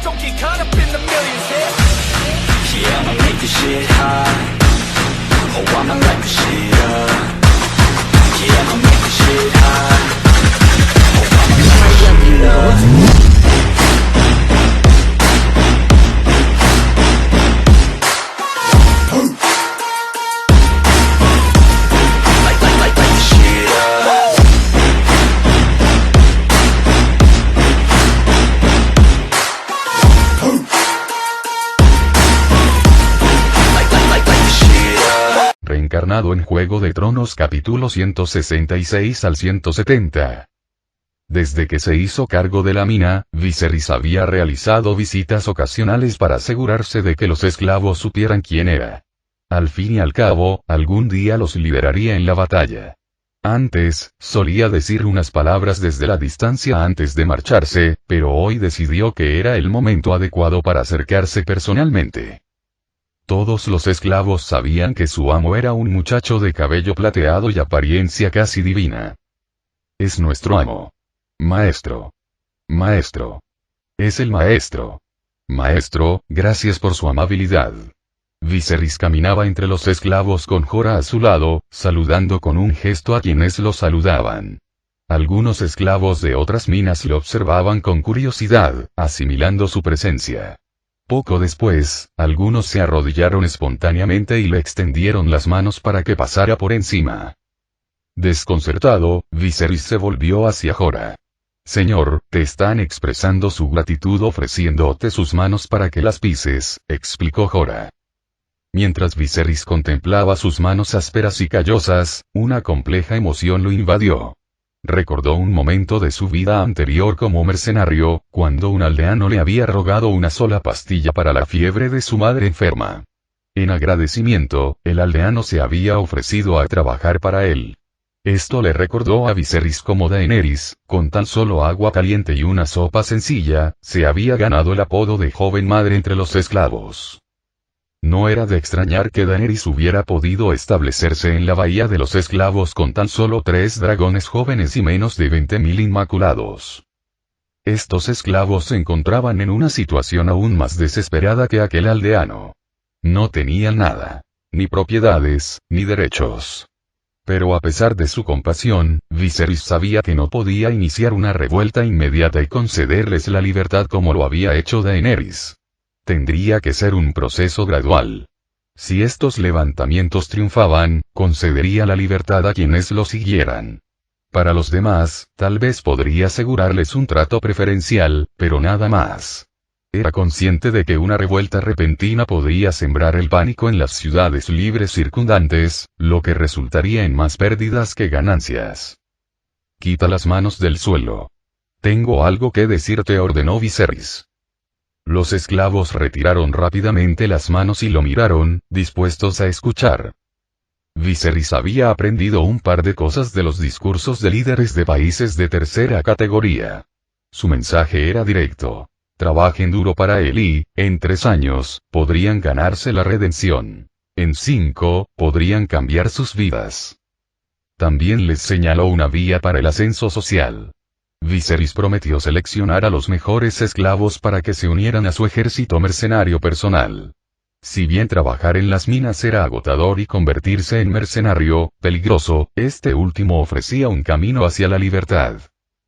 don't get caught up in the millions, Yeah, I'ma make this shit hot. Oh, I'ma light this shit up. Yeah, I'ma make this shit hot. Oh, I'ma light this shit up. Reencarnado en Juego de Tronos capítulo 166 al 170. Desde que se hizo cargo de la mina, Viserys había realizado visitas ocasionales para asegurarse de que los esclavos supieran quién era. Al fin y al cabo, algún día los liberaría en la batalla. Antes, solía decir unas palabras desde la distancia antes de marcharse, pero hoy decidió que era el momento adecuado para acercarse personalmente. Todos los esclavos sabían que su amo era un muchacho de cabello plateado y apariencia casi divina. Es nuestro amo. Maestro. Maestro. Es el maestro. Maestro, gracias por su amabilidad. Viserys caminaba entre los esclavos con Jorah a su lado, saludando con un gesto a quienes lo saludaban. Algunos esclavos de otras minas lo observaban con curiosidad, asimilando su presencia. Poco después, algunos se arrodillaron espontáneamente y le extendieron las manos para que pasara por encima. Desconcertado, Viserys se volvió hacia Jorah. Señor, te están expresando su gratitud ofreciéndote sus manos para que las pises, explicó Jorah. Mientras Viserys contemplaba sus manos ásperas y callosas, una compleja emoción lo invadió. Recordó un momento de su vida anterior como mercenario, cuando un aldeano le había rogado una sola pastilla para la fiebre de su madre enferma. En agradecimiento, el aldeano se había ofrecido a trabajar para él. Esto le recordó a Viserys cómo Daenerys, con tan solo agua caliente y una sopa sencilla, se había ganado el apodo de joven madre entre los esclavos. No era de extrañar que Daenerys hubiera podido establecerse en la bahía de los esclavos con tan solo 3 dragones jóvenes y menos de 20.000 inmaculados. Estos esclavos se encontraban en una situación aún más desesperada que aquel aldeano. No tenían nada. Ni propiedades, ni derechos. Pero a pesar de su compasión, Viserys sabía que no podía iniciar una revuelta inmediata y concederles la libertad como lo había hecho Daenerys. Tendría que ser un proceso gradual. Si estos levantamientos triunfaban, concedería la libertad a quienes lo siguieran. Para los demás, tal vez podría asegurarles un trato preferencial, pero nada más. Era consciente de que una revuelta repentina podría sembrar el pánico en las ciudades libres circundantes, lo que resultaría en más pérdidas que ganancias. Quita las manos del suelo. Tengo algo que decirte, ordenó Viserys. Los esclavos retiraron rápidamente las manos y lo miraron, dispuestos a escuchar. Viserys había aprendido un par de cosas de los discursos de líderes de países de tercera categoría. Su mensaje era directo. Trabajen duro para él y, en 3 años, podrían ganarse la redención. En 5, podrían cambiar sus vidas. También les señaló una vía para el ascenso social. Viserys prometió seleccionar a los mejores esclavos para que se unieran a su ejército mercenario personal. Si bien trabajar en las minas era agotador y convertirse en mercenario, peligroso, este último ofrecía un camino hacia la libertad.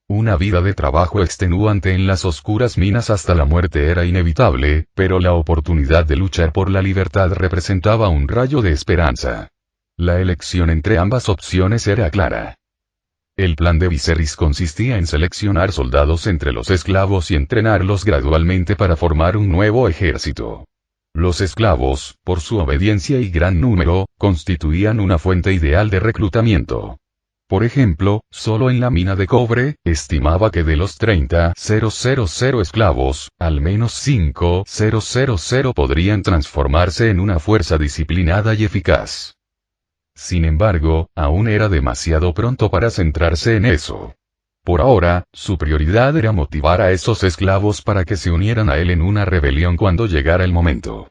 Una vida de trabajo extenuante en las oscuras minas hasta la muerte era inevitable, pero la oportunidad de luchar por la libertad representaba un rayo de esperanza. La elección entre ambas opciones era clara. El plan de Viserys consistía en seleccionar soldados entre los esclavos y entrenarlos gradualmente para formar un nuevo ejército. Los esclavos, por su obediencia y gran número, constituían una fuente ideal de reclutamiento. Por ejemplo, solo en la mina de cobre, estimaba que de los 30.000 esclavos, al menos 5.000 podrían transformarse en una fuerza disciplinada y eficaz. Sin embargo, aún era demasiado pronto para centrarse en eso. Por ahora, su prioridad era motivar a esos esclavos para que se unieran a él en una rebelión cuando llegara el momento.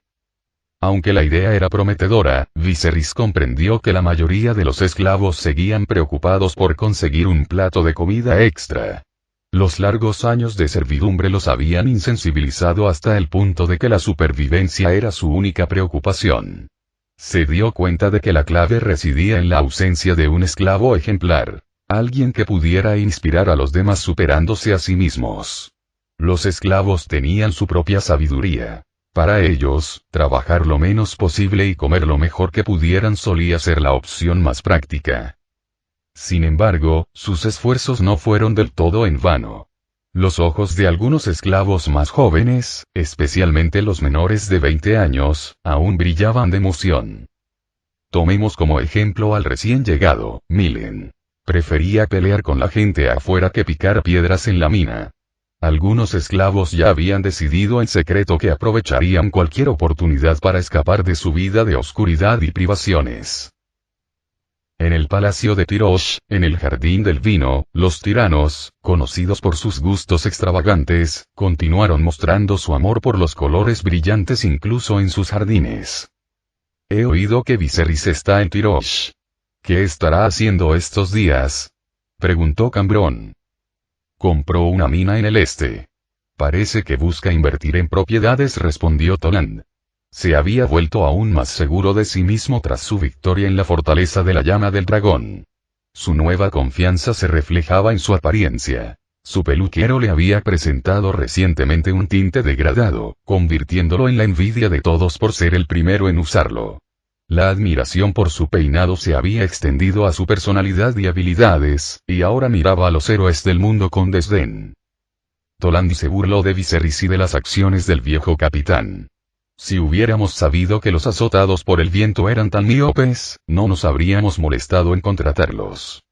Aunque la idea era prometedora, Viserys comprendió que la mayoría de los esclavos seguían preocupados por conseguir un plato de comida extra. Los largos años de servidumbre los habían insensibilizado hasta el punto de que la supervivencia era su única preocupación. Se dio cuenta de que la clave residía en la ausencia de un esclavo ejemplar, alguien que pudiera inspirar a los demás superándose a sí mismos. Los esclavos tenían su propia sabiduría. Para ellos, trabajar lo menos posible y comer lo mejor que pudieran solía ser la opción más práctica. Sin embargo, sus esfuerzos no fueron del todo en vano. Los ojos de algunos esclavos más jóvenes, especialmente los menores de 20 años, aún brillaban de emoción. Tomemos como ejemplo al recién llegado, Milen. Prefería pelear con la gente afuera que picar piedras en la mina. Algunos esclavos ya habían decidido en secreto que aprovecharían cualquier oportunidad para escapar de su vida de oscuridad y privaciones. En el palacio de Tirosh, en el jardín del vino, los tiranos, conocidos por sus gustos extravagantes, continuaron mostrando su amor por los colores brillantes incluso en sus jardines. He oído que Viserys está en Tirosh. ¿Qué estará haciendo estos días?, preguntó Cambrón. Compró una mina en el este. Parece que busca invertir en propiedades, respondió Toland. Se había vuelto aún más seguro de sí mismo tras su victoria en la fortaleza de la llama del dragón. Su nueva confianza se reflejaba en su apariencia. Su peluquero le había presentado recientemente un tinte degradado, convirtiéndolo en la envidia de todos por ser el primero en usarlo. La admiración por su peinado se había extendido a su personalidad y habilidades, y ahora miraba a los héroes del mundo con desdén. Toland se burló de Viserys y de las acciones del viejo capitán. Si hubiéramos sabido que los azotados por el viento eran tan miopes, no nos habríamos molestado en contratarlos.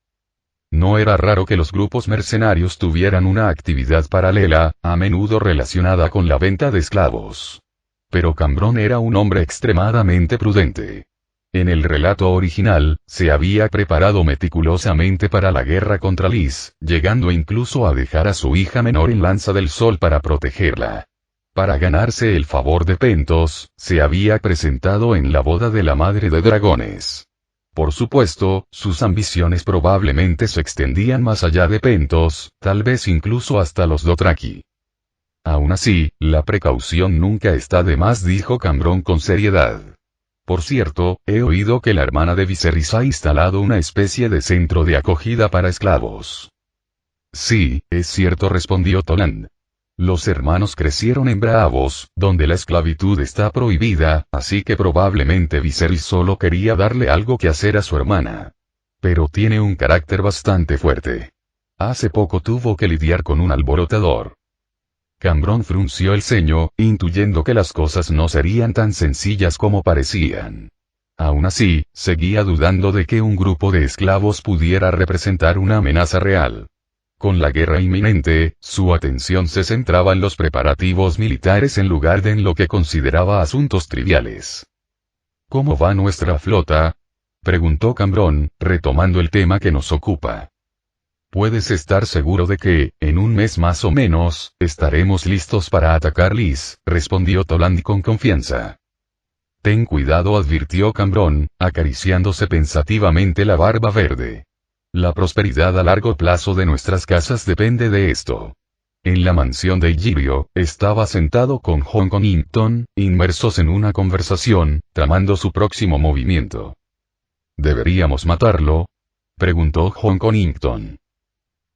No era raro que los grupos mercenarios tuvieran una actividad paralela, a menudo relacionada con la venta de esclavos. Pero Cambrón era un hombre extremadamente prudente. En el relato original, se había preparado meticulosamente para la guerra contra Lys, llegando incluso a dejar a su hija menor en Lanza del Sol para protegerla. Para ganarse el favor de Pentos, se había presentado en la boda de la madre de dragones. Por supuesto, sus ambiciones probablemente se extendían más allá de Pentos, tal vez incluso hasta los Dothraki. Aún así, la precaución nunca está de más, dijo Cambrón con seriedad. Por cierto, he oído que la hermana de Viserys ha instalado una especie de centro de acogida para esclavos. Sí, es cierto, respondió Toland. Los hermanos crecieron en Braavos, donde la esclavitud está prohibida, así que probablemente Viserys solo quería darle algo que hacer a su hermana. Pero tiene un carácter bastante fuerte. Hace poco tuvo que lidiar con un alborotador. Cambrón frunció el ceño, intuyendo que las cosas no serían tan sencillas como parecían. Aún así, seguía dudando de que un grupo de esclavos pudiera representar una amenaza real. Con la guerra inminente, su atención se centraba en los preparativos militares en lugar de en lo que consideraba asuntos triviales. ¿Cómo va nuestra flota?, preguntó Cambrón, retomando el tema que nos ocupa. Puedes estar seguro de que, en un mes más o menos, estaremos listos para atacar Lys, respondió Toland con confianza. Ten cuidado, advirtió Cambrón, acariciándose pensativamente la barba verde. La prosperidad a largo plazo de nuestras casas depende de esto. En la mansión de Illyrio, estaba sentado con Jon Connington, inmersos en una conversación, tramando su próximo movimiento. ¿Deberíamos matarlo?, preguntó Jon Connington.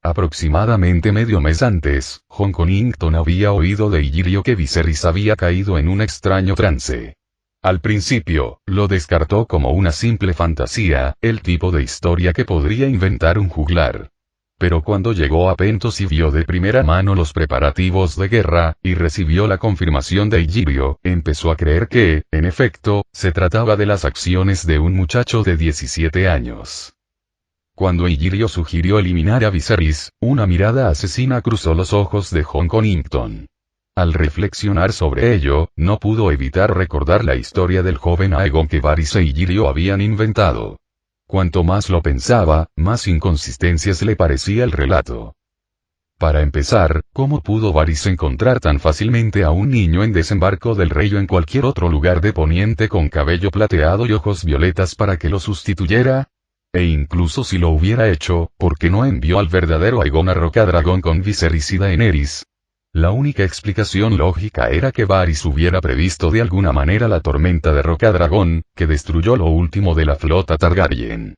Aproximadamente medio mes antes, Jon Connington había oído de Illyrio que Viserys había caído en un extraño trance. Al principio, lo descartó como una simple fantasía, el tipo de historia que podría inventar un juglar. Pero cuando llegó a Pentos y vio de primera mano los preparativos de guerra, y recibió la confirmación de Illyrio, empezó a creer que, en efecto, se trataba de las acciones de un muchacho de 17 años. Cuando Illyrio sugirió eliminar a Viserys, una mirada asesina cruzó los ojos de Jon Connington. Al reflexionar sobre ello, no pudo evitar recordar la historia del joven Aegon que Varys e Illyrio habían inventado. Cuanto más lo pensaba, más inconsistencias le parecía el relato. Para empezar, ¿cómo pudo Varys encontrar tan fácilmente a un niño en Desembarco del Rey o en cualquier otro lugar de Poniente con cabello plateado y ojos violetas para que lo sustituyera? E incluso si lo hubiera hecho, ¿por qué no envió al verdadero Aegon a Rocadragón con Viserys y Daenerys? La única explicación lógica era que Varys hubiera previsto de alguna manera la tormenta de Rocadragón, que destruyó lo último de la flota Targaryen.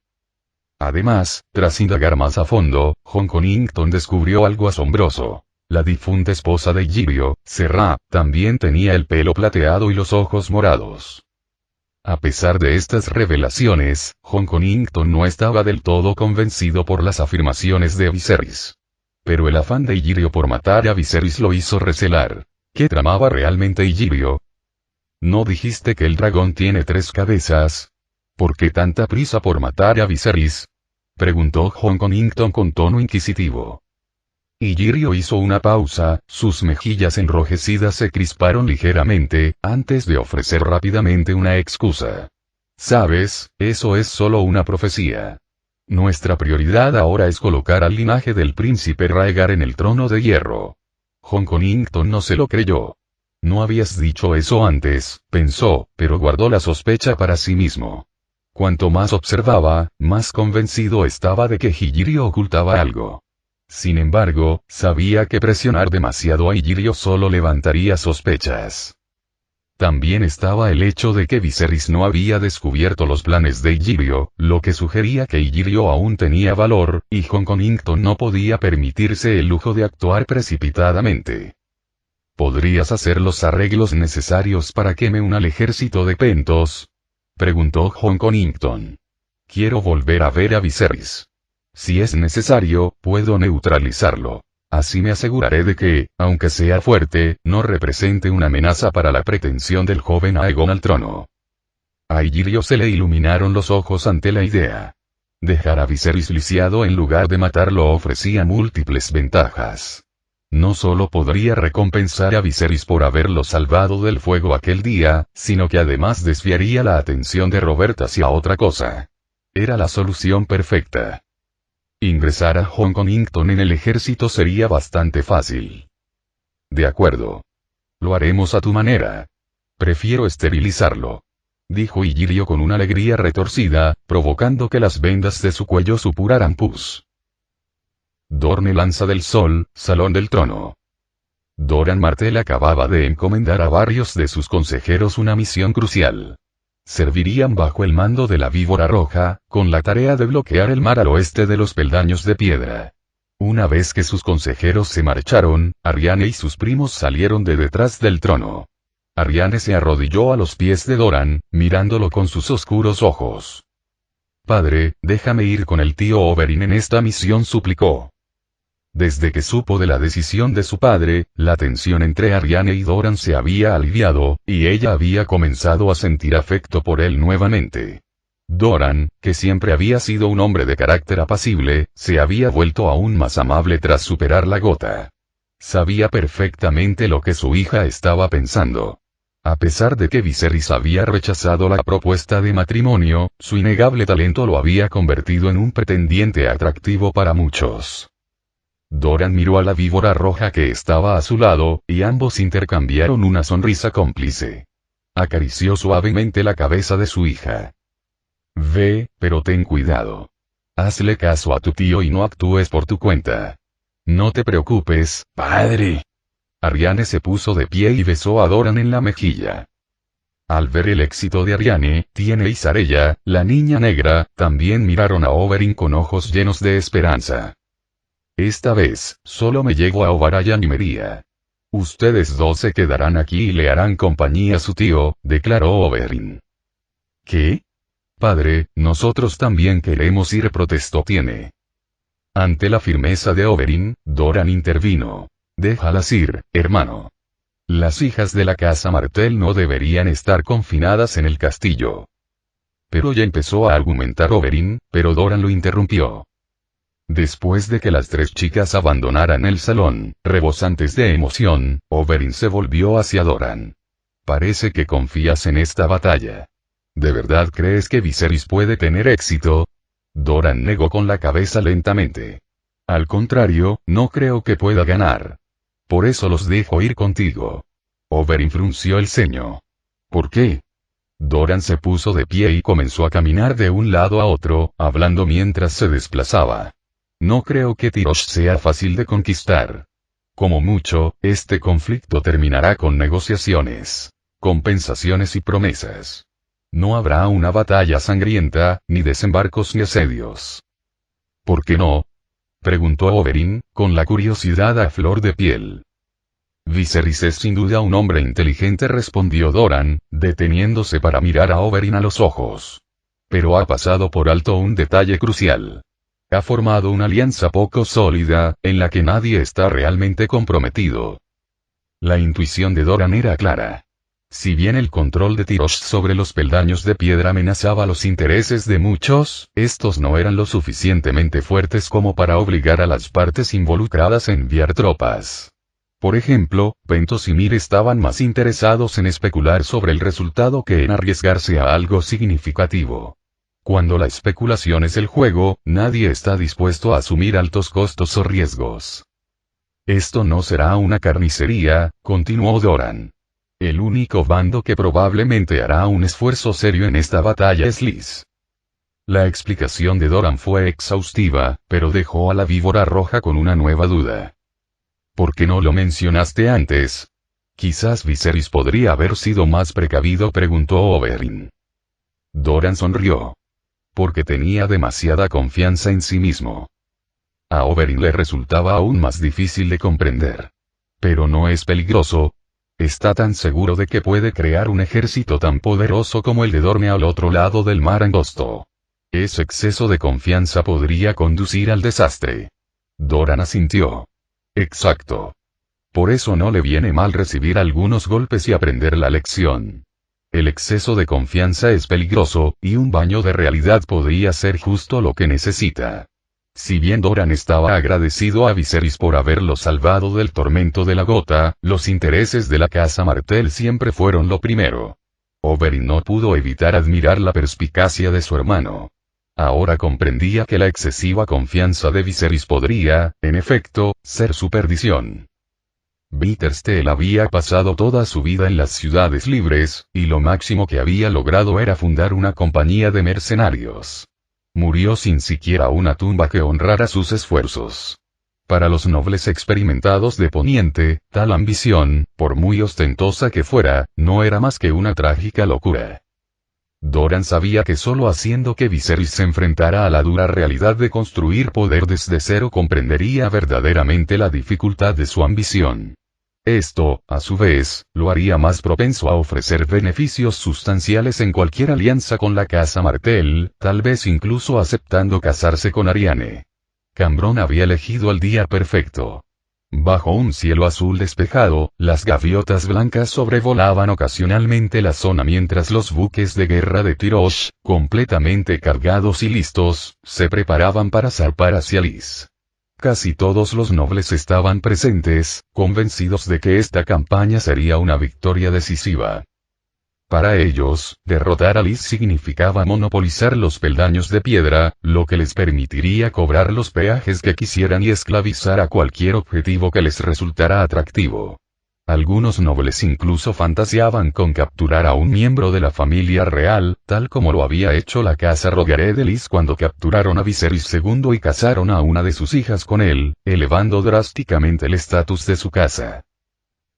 Además, tras indagar más a fondo, Jon Connington descubrió algo asombroso. La difunta esposa de Illyrio, Serra, también tenía el pelo plateado y los ojos morados. A pesar de estas revelaciones, Jon Connington no estaba del todo convencido por las afirmaciones de Viserys. Pero el afán de Illyrio por matar a Viserys lo hizo recelar. ¿Qué tramaba realmente Illyrio? ¿No dijiste que el dragón tiene 3 cabezas? ¿Por qué tanta prisa por matar a Viserys? Preguntó Jon Connington con tono inquisitivo. Illyrio hizo una pausa, sus mejillas enrojecidas se crisparon ligeramente, antes de ofrecer rápidamente una excusa. Sabes, eso es solo una profecía. Nuestra prioridad ahora es colocar al linaje del príncipe Rhaegar en el trono de hierro. Jon Connington no se lo creyó. No habías dicho eso antes, pensó, pero guardó la sospecha para sí mismo. Cuanto más observaba, más convencido estaba de que Illyrio ocultaba algo. Sin embargo, sabía que presionar demasiado a Illyrio solo levantaría sospechas. También estaba el hecho de que Viserys no había descubierto los planes de Illyrio, lo que sugería que Illyrio aún tenía valor, y Jon Connington no podía permitirse el lujo de actuar precipitadamente. ¿Podrías hacer los arreglos necesarios para que me una al ejército de Pentos? Preguntó Jon Connington. Quiero volver a ver a Viserys. Si es necesario, puedo neutralizarlo. Así me aseguraré de que, aunque sea fuerte, no represente una amenaza para la pretensión del joven Aegon al trono. A Illyrio se le iluminaron los ojos ante la idea. Dejar a Viserys lisiado en lugar de matarlo ofrecía múltiples ventajas. No solo podría recompensar a Viserys por haberlo salvado del fuego aquel día, sino que además desviaría la atención de Robert hacia otra cosa. Era la solución perfecta. Ingresar a Jon Connington en el ejército sería bastante fácil. De acuerdo. Lo haremos a tu manera. Prefiero esterilizarlo. Dijo Illyrio con una alegría retorcida, provocando que las vendas de su cuello supuraran pus. Dorne Lanza del Sol, Salón del Trono. Doran Martell acababa de encomendar a varios de sus consejeros una misión crucial. Servirían bajo el mando de la Víbora Roja, con la tarea de bloquear el mar al oeste de los Peldaños de Piedra. Una vez que sus consejeros se marcharon, Aryane y sus primos salieron de detrás del trono. Aryane se arrodilló a los pies de Doran, mirándolo con sus oscuros ojos. Padre, déjame ir con el tío Oberyn en esta misión, suplicó. Desde que supo de la decisión de su padre, la tensión entre Aryane y Doran se había aliviado, y ella había comenzado a sentir afecto por él nuevamente. Doran, que siempre había sido un hombre de carácter apacible, se había vuelto aún más amable tras superar la gota. Sabía perfectamente lo que su hija estaba pensando. A pesar de que Viserys había rechazado la propuesta de matrimonio, su innegable talento lo había convertido en un pretendiente atractivo para muchos. Doran miró a la Víbora Roja que estaba a su lado, y ambos intercambiaron una sonrisa cómplice. Acarició suavemente la cabeza de su hija. Ve, pero ten cuidado. Hazle caso a tu tío y no actúes por tu cuenta. No te preocupes, padre. Aryane se puso de pie y besó a Doran en la mejilla. Al ver el éxito de Aryane, Tiene y Sarella, la niña negra, también miraron a Oberyn con ojos llenos de esperanza. Esta vez, solo me llego a Ovarayan y Mería. Ustedes dos se quedarán aquí y le harán compañía a su tío, declaró Oberyn. ¿Qué? Padre, nosotros también queremos ir, protestó Tiene. Ante la firmeza de Oberyn, Doran intervino. Déjalas ir, hermano. Las hijas de la casa Martell no deberían estar confinadas en el castillo. Pero ya empezó a argumentar Oberyn, pero Doran lo interrumpió. Después de que las 3 chicas abandonaran el salón, rebosantes de emoción, Oberyn se volvió hacia Doran. Parece que confías en esta batalla. ¿De verdad crees que Viserys puede tener éxito? Doran negó con la cabeza lentamente. Al contrario, no creo que pueda ganar. Por eso los dejo ir contigo. Oberyn frunció el ceño. ¿Por qué? Doran se puso de pie y comenzó a caminar de un lado a otro, hablando mientras se desplazaba. No creo que Tirosh sea fácil de conquistar. Como mucho, este conflicto terminará con negociaciones, compensaciones y promesas. No habrá una batalla sangrienta, ni desembarcos ni asedios. ¿Por qué no?, preguntó Oberyn, con la curiosidad a flor de piel. Viserys es sin duda un hombre inteligente, respondió Doran, deteniéndose para mirar a Oberyn a los ojos. Pero ha pasado por alto un detalle crucial. Ha formado una alianza poco sólida, en la que nadie está realmente comprometido. La intuición de Doran era clara. Si bien el control de Tirosh sobre los peldaños de piedra amenazaba los intereses de muchos, estos no eran lo suficientemente fuertes como para obligar a las partes involucradas a enviar tropas. Por ejemplo, Pentos y Myr estaban más interesados en especular sobre el resultado que en arriesgarse a algo significativo. Cuando la especulación es el juego, nadie está dispuesto a asumir altos costos o riesgos. Esto no será una carnicería, continuó Doran. El único bando que probablemente hará un esfuerzo serio en esta batalla es Lys. La explicación de Doran fue exhaustiva, pero dejó a la víbora roja con una nueva duda. ¿Por qué no lo mencionaste antes? Quizás Viserys podría haber sido más precavido, preguntó Oberyn. Doran sonrió. Porque tenía demasiada confianza en sí mismo. A Oberyn le resultaba aún más difícil de comprender. Pero no es peligroso. Está tan seguro de que puede crear un ejército tan poderoso como el de Dorne al otro lado del mar angosto. Ese exceso de confianza podría conducir al desastre. Doran asintió. Exacto. Por eso no le viene mal recibir algunos golpes y aprender la lección. El exceso de confianza es peligroso, y un baño de realidad podría ser justo lo que necesita. Si bien Doran estaba agradecido a Viserys por haberlo salvado del tormento de la gota, los intereses de la casa Martell siempre fueron lo primero. Oberyn no pudo evitar admirar la perspicacia de su hermano. Ahora comprendía que la excesiva confianza de Viserys podría, en efecto, ser su perdición. Bittersteel había pasado toda su vida en las ciudades libres, y lo máximo que había logrado era fundar una compañía de mercenarios. Murió sin siquiera una tumba que honrara sus esfuerzos. Para los nobles experimentados de Poniente, tal ambición, por muy ostentosa que fuera, no era más que una trágica locura. Doran sabía que solo haciendo que Viserys se enfrentara a la dura realidad de construir poder desde cero comprendería verdaderamente la dificultad de su ambición. Esto, a su vez, lo haría más propenso a ofrecer beneficios sustanciales en cualquier alianza con la casa Martell, tal vez incluso aceptando casarse con Arianne. Cambronne había elegido el día perfecto. Bajo un cielo azul despejado, las gaviotas blancas sobrevolaban ocasionalmente la zona mientras los buques de guerra de Tirosh, completamente cargados y listos, se preparaban para zarpar hacia Lys. Casi todos los nobles estaban presentes, convencidos de que esta campaña sería una victoria decisiva. Para ellos, derrotar a Lys significaba monopolizar los peldaños de piedra, lo que les permitiría cobrar los peajes que quisieran y esclavizar a cualquier objetivo que les resultara atractivo. Algunos nobles incluso fantaseaban con capturar a un miembro de la familia real, tal como lo había hecho la casa Rogaré de Lys cuando capturaron a Viserys II y casaron a una de sus hijas con él, elevando drásticamente el estatus de su casa.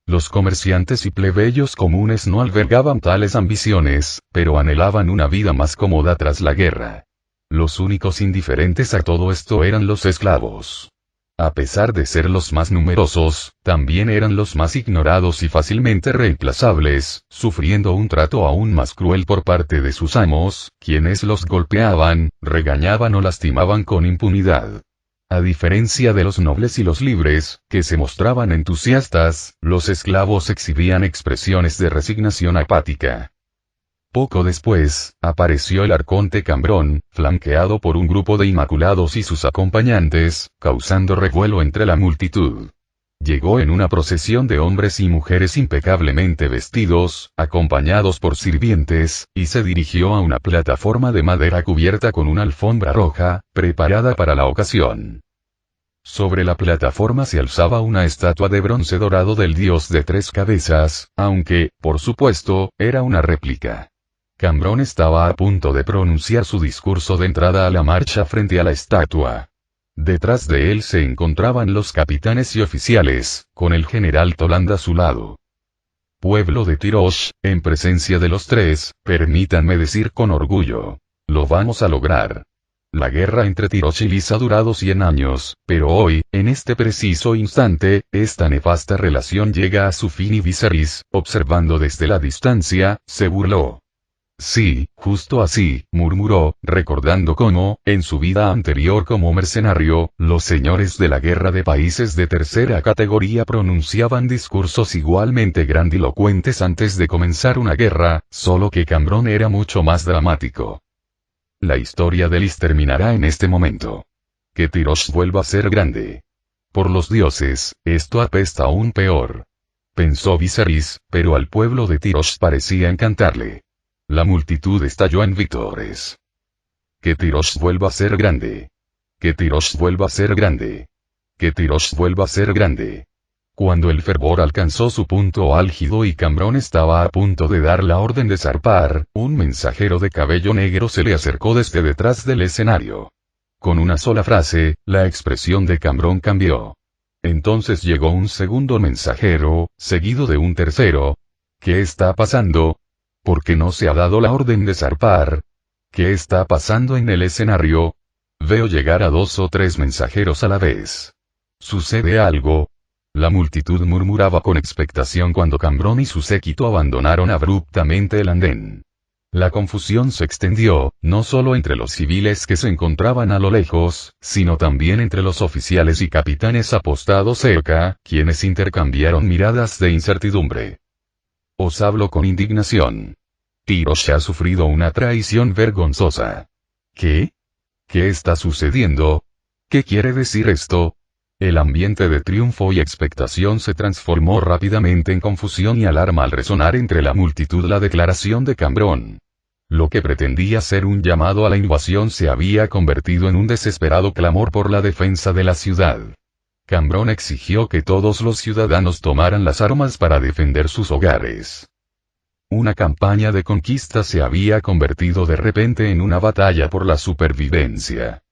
Los comerciantes y plebeyos comunes no albergaban tales ambiciones, pero anhelaban una vida más cómoda tras la guerra. Los únicos indiferentes a todo esto eran los esclavos. A pesar de ser los más numerosos, también eran los más ignorados y fácilmente reemplazables, sufriendo un trato aún más cruel por parte de sus amos, quienes los golpeaban, regañaban o lastimaban con impunidad. A diferencia de los nobles y los libres, que se mostraban entusiastas, los esclavos exhibían expresiones de resignación apática. Poco después, apareció el arconte Cambronne, flanqueado por un grupo de inmaculados y sus acompañantes, causando revuelo entre la multitud. Llegó en una procesión de hombres y mujeres impecablemente vestidos, acompañados por sirvientes, y se dirigió a una plataforma de madera cubierta con una alfombra roja, preparada para la ocasión. Sobre la plataforma se alzaba una estatua de bronce dorado del dios de tres cabezas, aunque, por supuesto, era una réplica. Cambrón estaba a punto de pronunciar su discurso de entrada a la marcha frente a la estatua. Detrás de él se encontraban los capitanes y oficiales, con el general Toland a su lado. Pueblo de Tirosh, en presencia de los tres, permítanme decir con orgullo. Lo vamos a lograr. La guerra entre Tirosh y Lys ha durado 100 años, pero hoy, en este preciso instante, esta nefasta relación llega a su fin y Viserys, observando desde la distancia, se burló. Sí, justo así, murmuró, recordando cómo, en su vida anterior como mercenario, los señores de la guerra de países de tercera categoría pronunciaban discursos igualmente grandilocuentes antes de comenzar una guerra, solo que Cambrón era mucho más dramático. La historia de Lys terminará en este momento. Que Tirosh vuelva a ser grande. Por los dioses, esto apesta aún peor. Pensó Viserys, pero al pueblo de Tirosh parecía encantarle. La multitud estalló en vítores. Que Tirosh vuelva a ser grande. Que Tirosh vuelva a ser grande. Que Tirosh vuelva a ser grande. Cuando el fervor alcanzó su punto álgido y Cambrón estaba a punto de dar la orden de zarpar, un mensajero de cabello negro se le acercó desde detrás del escenario. Con una sola frase, la expresión de Cambrón cambió. Entonces llegó un segundo mensajero, seguido de un tercero. ¿Qué está pasando? ¿Por qué no se ha dado la orden de zarpar? ¿Qué está pasando en el escenario? Veo llegar a 2 o 3 mensajeros a la vez. ¿Sucede algo? La multitud murmuraba con expectación cuando Cambrón y su séquito abandonaron abruptamente el andén. La confusión se extendió, no solo entre los civiles que se encontraban a lo lejos, sino también entre los oficiales y capitanes apostados cerca, quienes intercambiaron miradas de incertidumbre. Os hablo con indignación. Tirosh ha sufrido una traición vergonzosa. ¿Qué? ¿Qué está sucediendo? ¿Qué quiere decir esto? El ambiente de triunfo y expectación se transformó rápidamente en confusión y alarma al resonar entre la multitud la declaración de Cambrón. Lo que pretendía ser un llamado a la invasión se había convertido en un desesperado clamor por la defensa de la ciudad. Cambrón exigió que todos los ciudadanos tomaran las armas para defender sus hogares. Una campaña de conquista se había convertido de repente en una batalla por la supervivencia.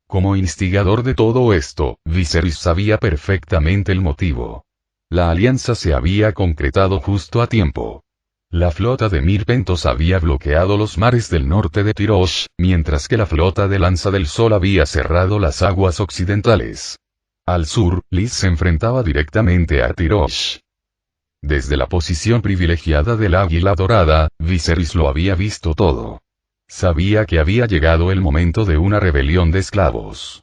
Como instigador de todo esto, Viserys sabía perfectamente el motivo. La alianza se había concretado justo a tiempo. La flota de Mirpentos había bloqueado los mares del norte de Tirosh, mientras que la flota de Lanza del Sol había cerrado las aguas occidentales. Al sur, Lys se enfrentaba directamente a Tirosh. Desde la posición privilegiada del Águila Dorada, Viserys lo había visto todo. Sabía que había llegado el momento de una rebelión de esclavos.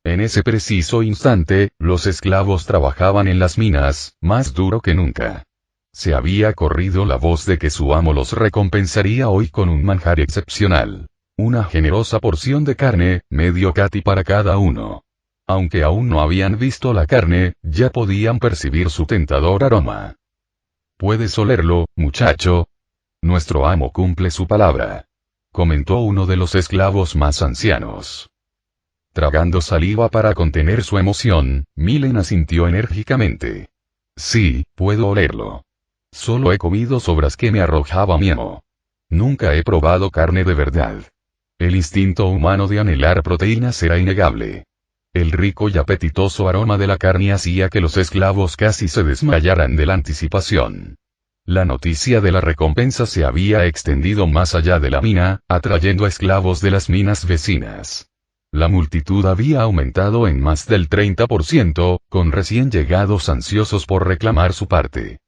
En ese preciso instante, los esclavos trabajaban en las minas, más duro que nunca. Se había corrido la voz de que su amo los recompensaría hoy con un manjar excepcional. Una generosa porción de carne, medio cati para cada uno. Aunque aún no habían visto la carne, ya podían percibir su tentador aroma. «Puedes olerlo, muchacho. Nuestro amo cumple su palabra», comentó uno de los esclavos más ancianos. Tragando saliva para contener su emoción, Milen asintió enérgicamente. «Sí, puedo olerlo. Solo he comido sobras que me arrojaba mi amo. Nunca he probado carne de verdad. El instinto humano de anhelar proteínas era innegable. El rico y apetitoso aroma de la carne hacía que los esclavos casi se desmayaran de la anticipación. La noticia de la recompensa se había extendido más allá de la mina, atrayendo a esclavos de las minas vecinas. La multitud había aumentado en más del 30%, con recién llegados ansiosos por reclamar su parte.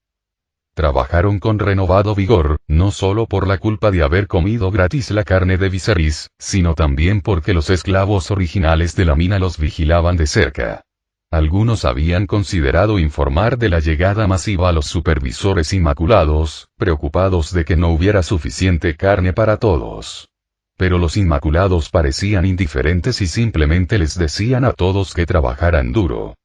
Trabajaron con renovado vigor, no solo por la culpa de haber comido gratis la carne de Viserys, sino también porque los esclavos originales de la mina los vigilaban de cerca. Algunos habían considerado informar de la llegada masiva a los supervisores inmaculados, preocupados de que no hubiera suficiente carne para todos. Pero los inmaculados parecían indiferentes y simplemente les decían a todos que trabajaran duro.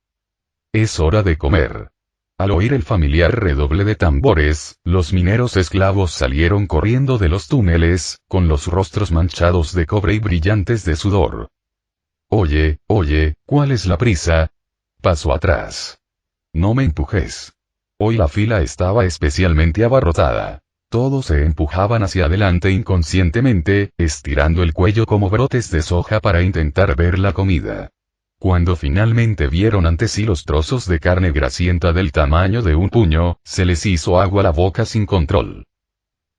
«Es hora de comer». Al oír el familiar redoble de tambores, los mineros esclavos salieron corriendo de los túneles, con los rostros manchados de cobre y brillantes de sudor. «Oye, ¿cuál es la prisa? Paso atrás. No me empujes. Hoy la fila estaba especialmente abarrotada. Todos se empujaban hacia adelante inconscientemente, estirando el cuello como brotes de soja para intentar ver la comida. Cuando finalmente vieron ante sí los trozos de carne grasienta del tamaño de un puño, se les hizo agua la boca sin control.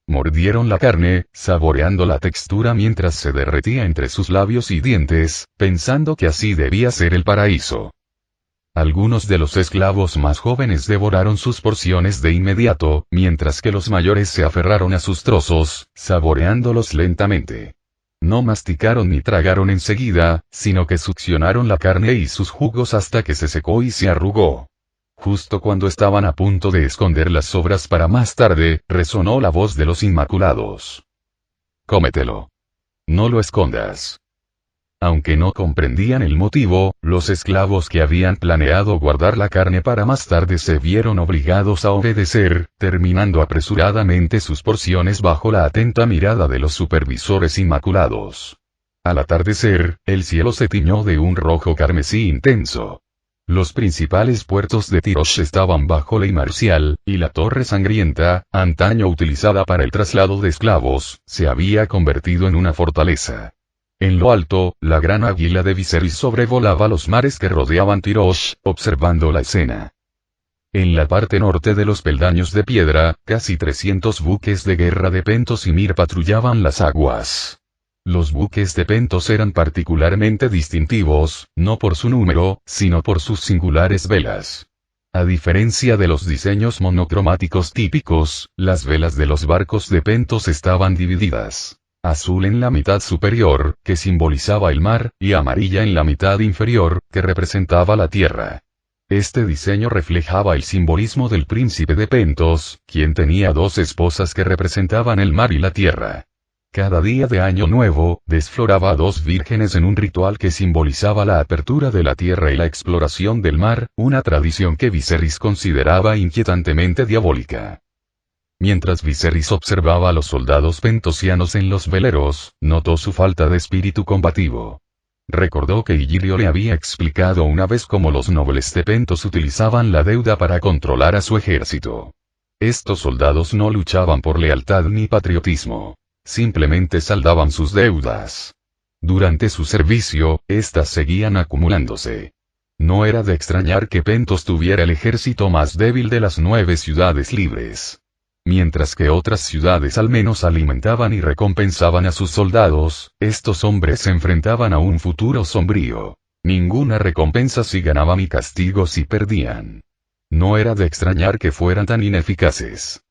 Mordieron la carne, saboreando la textura mientras se derretía entre sus labios y dientes, pensando que así debía ser el paraíso. Algunos de los esclavos más jóvenes devoraron sus porciones de inmediato, mientras que los mayores se aferraron a sus trozos, saboreándolos lentamente. No masticaron ni tragaron enseguida, sino que succionaron la carne y sus jugos hasta que se secó y se arrugó. Justo cuando estaban a punto de esconder las sobras para más tarde, resonó la voz de los Inmaculados. «Cómetelo. No lo escondas». Aunque no comprendían el motivo, los esclavos que habían planeado guardar la carne para más tarde se vieron obligados a obedecer, terminando apresuradamente sus porciones bajo la atenta mirada de los supervisores Inmaculados. Al atardecer, el cielo se tiñó de un rojo carmesí intenso. Los principales puertos de Tirosh estaban bajo ley marcial, y la torre sangrienta, antaño utilizada para el traslado de esclavos, se había convertido en una fortaleza. En lo alto, la gran águila de Viserys sobrevolaba los mares que rodeaban Tirosh, observando la escena. En la parte norte de los peldaños de piedra, casi 300 buques de guerra de Pentos y Mir patrullaban las aguas. Los buques de Pentos eran particularmente distintivos, no por su número, sino por sus singulares velas. A diferencia de los diseños monocromáticos típicos, las velas de los barcos de Pentos estaban divididas. Azul en la mitad superior, que simbolizaba el mar, y amarilla en la mitad inferior, que representaba la tierra. Este diseño reflejaba el simbolismo del príncipe de Pentos, quien tenía dos esposas que representaban el mar y la tierra. Cada día de Año Nuevo, desfloraba a dos vírgenes en un ritual que simbolizaba la apertura de la tierra y la exploración del mar, una tradición que Viserys consideraba inquietantemente diabólica. Mientras Viserys observaba a los soldados pentosianos en los veleros, notó su falta de espíritu combativo. Recordó que Illyrio le había explicado una vez cómo los nobles de Pentos utilizaban la deuda para controlar a su ejército. Estos soldados no luchaban por lealtad ni patriotismo. Simplemente saldaban sus deudas. Durante su servicio, éstas seguían acumulándose. No era de extrañar que Pentos tuviera el ejército más débil de las 9 ciudades libres. Mientras que otras ciudades al menos alimentaban y recompensaban a sus soldados, estos hombres se enfrentaban a un futuro sombrío. Ninguna recompensa si ganaban y castigo si perdían. No era de extrañar que fueran tan ineficaces.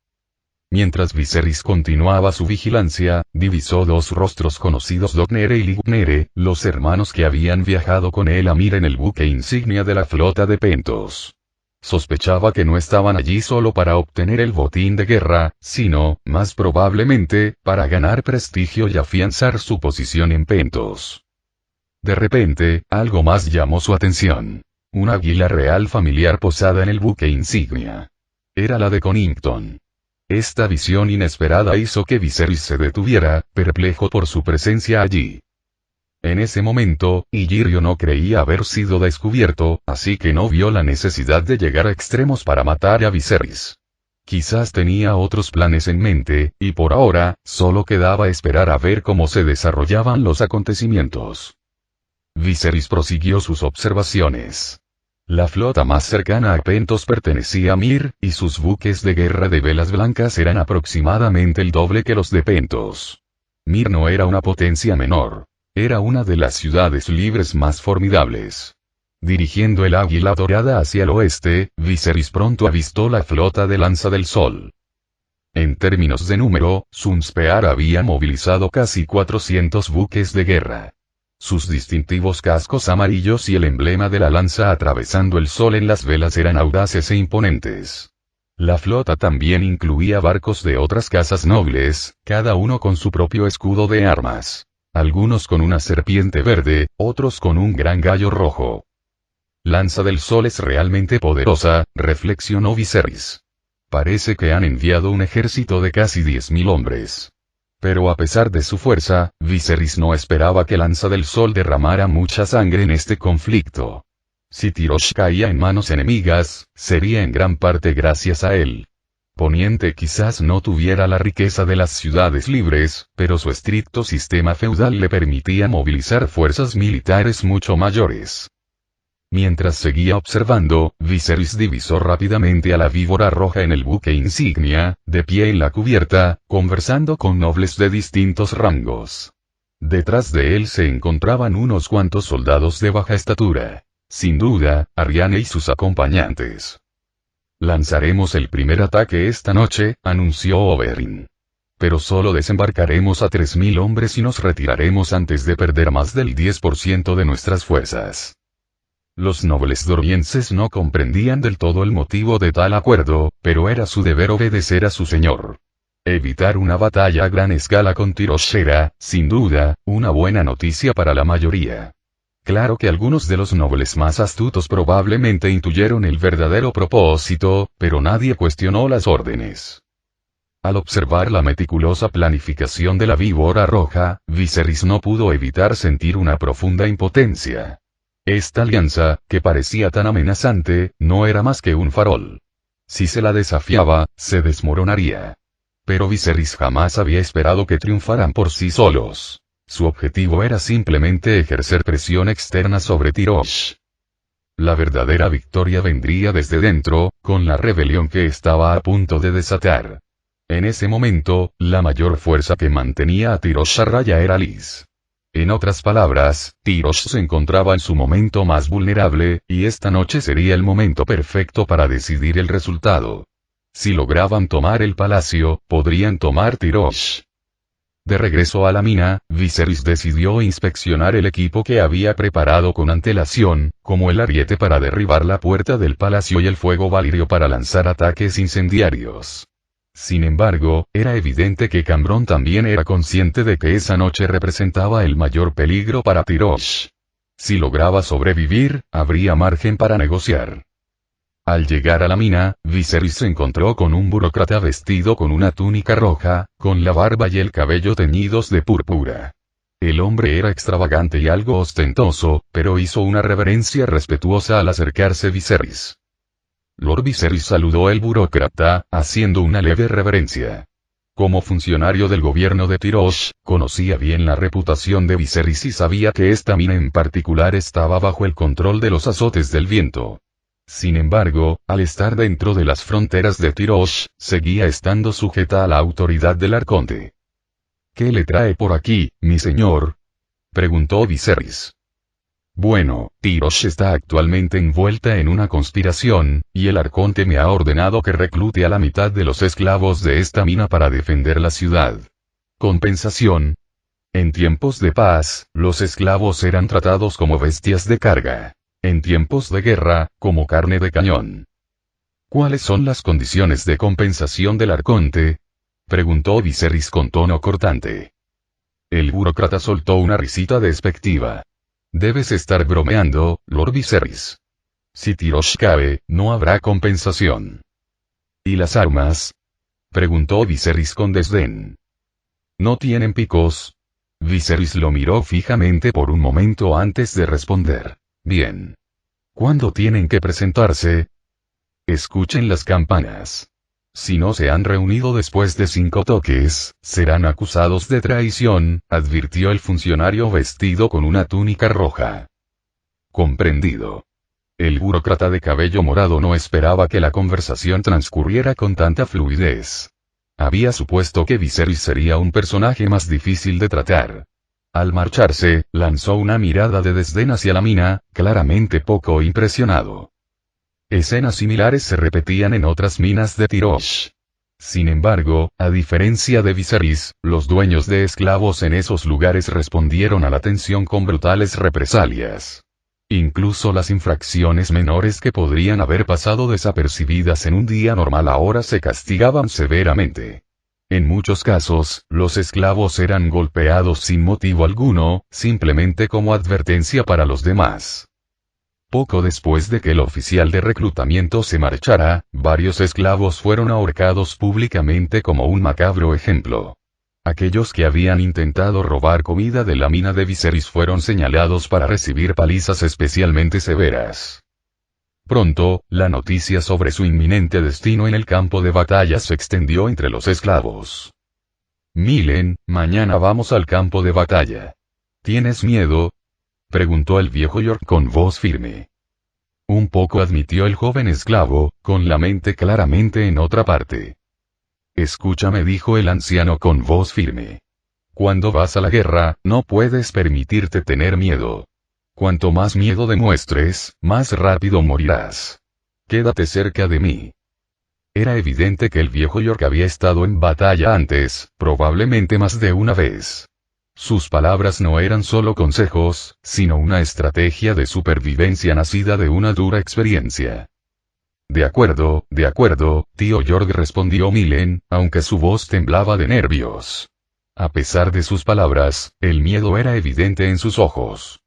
Mientras Viserys continuaba su vigilancia, divisó dos rostros conocidos: Dognere y Lignere, los hermanos que habían viajado con él a Mir en el buque insignia de la flota de Pentos. Sospechaba que no estaban allí solo para obtener el botín de guerra, sino, más probablemente, para ganar prestigio y afianzar su posición en Pentos. De repente, algo más llamó su atención. Un águila real familiar posada en el buque insignia. Era la de Connington. Esta visión inesperada hizo que Viserys se detuviera, perplejo por su presencia allí. En ese momento, Illyrio no creía haber sido descubierto, así que no vio la necesidad de llegar a extremos para matar a Viserys. Quizás tenía otros planes en mente, y por ahora, solo quedaba esperar a ver cómo se desarrollaban los acontecimientos. Viserys prosiguió sus observaciones. La flota más cercana a Pentos pertenecía a Mir, y sus buques de guerra de velas blancas eran aproximadamente el doble que los de Pentos. Mir no era una potencia menor. Era una de las ciudades libres más formidables. Dirigiendo el águila dorada hacia el oeste, Viserys pronto avistó la flota de Lanza del Sol. En términos de número, Sunspear había movilizado casi 400 buques de guerra. Sus distintivos cascos amarillos y el emblema de la lanza atravesando el sol en las velas eran audaces e imponentes. La flota también incluía barcos de otras casas nobles, cada uno con su propio escudo de armas. Algunos con una serpiente verde, otros con un gran gallo rojo. Lanza del Sol es realmente poderosa, reflexionó Viserys. Parece que han enviado un ejército de casi 10.000 hombres. Pero a pesar de su fuerza, Viserys no esperaba que Lanza del Sol derramara mucha sangre en este conflicto. Si Tirosh caía en manos enemigas, sería en gran parte gracias a él. Poniente quizás no tuviera la riqueza de las ciudades libres, pero su estricto sistema feudal le permitía movilizar fuerzas militares mucho mayores. Mientras seguía observando, Viserys divisó rápidamente a la víbora roja en el buque insignia, de pie en la cubierta, conversando con nobles de distintos rangos. Detrás de él se encontraban unos cuantos soldados de baja estatura. Sin duda, Arianne y sus acompañantes. Lanzaremos el primer ataque esta noche, anunció Oberyn. Pero solo desembarcaremos a 3000 hombres y nos retiraremos antes de perder más del 10% de nuestras fuerzas. Los nobles dormienses no comprendían del todo el motivo de tal acuerdo, pero era su deber obedecer a su señor. Evitar una batalla a gran escala con Tyrosh era, sin duda, una buena noticia para la mayoría. Claro que algunos de los nobles más astutos probablemente intuyeron el verdadero propósito, pero nadie cuestionó las órdenes. Al observar la meticulosa planificación de la víbora roja, Viserys no pudo evitar sentir una profunda impotencia. Esta alianza, que parecía tan amenazante, no era más que un farol. Si se la desafiaba, se desmoronaría. Pero Viserys jamás había esperado que triunfaran por sí solos. Su objetivo era simplemente ejercer presión externa sobre Tyrosh. La verdadera victoria vendría desde dentro, con la rebelión que estaba a punto de desatar. En ese momento, la mayor fuerza que mantenía a Tyrosh a raya era Lys. En otras palabras, Tyrosh se encontraba en su momento más vulnerable, y esta noche sería el momento perfecto para decidir el resultado. Si lograban tomar el palacio, podrían tomar Tyrosh. De regreso a la mina, Viserys decidió inspeccionar el equipo que había preparado con antelación, como el ariete para derribar la puerta del palacio y el fuego valirio para lanzar ataques incendiarios. Sin embargo, era evidente que Cambronne también era consciente de que esa noche representaba el mayor peligro para Tyrosh. Si lograba sobrevivir, habría margen para negociar. Al llegar a la mina, Viserys se encontró con un burócrata vestido con una túnica roja, con la barba y el cabello teñidos de púrpura. El hombre era extravagante y algo ostentoso, pero hizo una reverencia respetuosa al acercarse Viserys. Lord Viserys saludó al burócrata, haciendo una leve reverencia. Como funcionario del gobierno de Tyrosh, conocía bien la reputación de Viserys y sabía que esta mina en particular estaba bajo el control de los azotes del viento. Sin embargo, al estar dentro de las fronteras de Tyrosh, seguía estando sujeta a la autoridad del arconte. ¿Qué le trae por aquí, mi señor?, preguntó Viserys. Bueno, Tyrosh está actualmente envuelta en una conspiración, y el arconte me ha ordenado que reclute a la mitad de los esclavos de esta mina para defender la ciudad. ¿Compensación? En tiempos de paz, los esclavos eran tratados como bestias de carga. En tiempos de guerra, como carne de cañón. ¿Cuáles son las condiciones de compensación del arconte?, preguntó Viserys con tono cortante. El burócrata soltó una risita despectiva. Debes estar bromeando, Lord Viserys. Si Tyrosh cae, no habrá compensación. ¿Y las armas?, preguntó Viserys con desdén. ¿No tienen picos? Viserys lo miró fijamente por un momento antes de responder. Bien. ¿Cuándo tienen que presentarse? Escuchen las campanas. Si no se han reunido después de 5 toques, serán acusados de traición, advirtió el funcionario vestido con una túnica roja. Comprendido. El burócrata de cabello morado no esperaba que la conversación transcurriera con tanta fluidez. Había supuesto que Viserys sería un personaje más difícil de tratar. Al marcharse, lanzó una mirada de desdén hacia la mina, claramente poco impresionado. Escenas similares se repetían en otras minas de Tyrosh. Sin embargo, a diferencia de Viserys, los dueños de esclavos en esos lugares respondieron a la tensión con brutales represalias. Incluso las infracciones menores que podrían haber pasado desapercibidas en un día normal ahora se castigaban severamente. En muchos casos, los esclavos eran golpeados sin motivo alguno, simplemente como advertencia para los demás. Poco después de que el oficial de reclutamiento se marchara, varios esclavos fueron ahorcados públicamente como un macabro ejemplo. Aquellos que habían intentado robar comida de la mina de Viserys fueron señalados para recibir palizas especialmente severas. Pronto, la noticia sobre su inminente destino en el campo de batalla se extendió entre los esclavos. Milen, mañana vamos al campo de batalla. ¿Tienes miedo?, preguntó el viejo York con voz firme. Un poco, admitió el joven esclavo, con la mente claramente en otra parte. Escúchame, dijo el anciano con voz firme. Cuando vas a la guerra, no puedes permitirte tener miedo. Cuanto más miedo demuestres, más rápido morirás. Quédate cerca de mí. Era evidente que el viejo York había estado en batalla antes, probablemente más de una vez. Sus palabras no eran solo consejos, sino una estrategia de supervivencia nacida de una dura experiencia. De acuerdo, tío York, respondió Milen, aunque su voz temblaba de nervios. A pesar de sus palabras, el miedo era evidente en sus ojos.